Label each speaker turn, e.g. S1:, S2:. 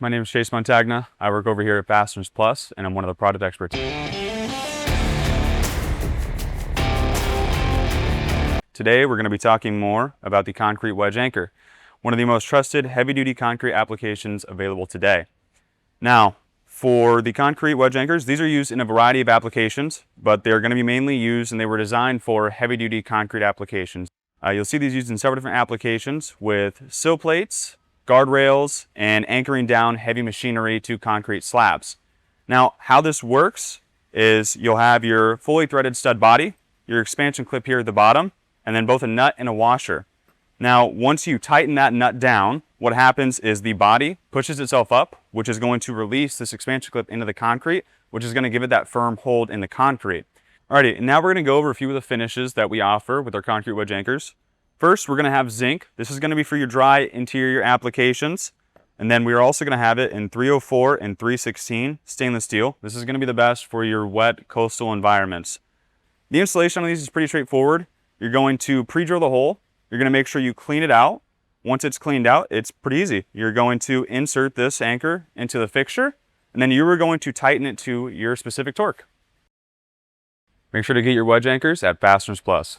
S1: my name is Montagna. I work over here at Fasteners Plus, and I'm one of the product experts. Today, we're going to be talking more about the concrete wedge anchor, one of the most trusted heavy-duty concrete applications available today. Now, for the concrete wedge anchors, these are used in a variety of applications, but they're going to be mainly used and they were designed for heavy-duty concrete applications. You'll see these used in several different applications with sill plates, guardrails, and anchoring down heavy machinery to concrete slabs. Now, how this works is you'll have your fully threaded stud body, your expansion clip here at the bottom, and then both a nut and a washer. Now, once you tighten that nut down, what happens is the body pushes itself up, which is going to release this expansion clip into the concrete, which is going to give it that firm hold in the concrete. Alrighty, and now we're going to go over a few of the finishes that we offer with our concrete wedge anchors. First, we're going to have zinc. This is going to be for your dry interior applications. And then we're also going to have it in 304 and 316 stainless steel. This is going to be the best for your wet coastal environments. The installation on these is pretty straightforward. You're going to pre-drill the hole. You're going to make sure you clean it out. Once it's cleaned out, it's pretty easy. You're going to insert this anchor into the fixture, and then you are going to tighten it to your specific torque. Make sure to get your wedge anchors at Fasteners Plus.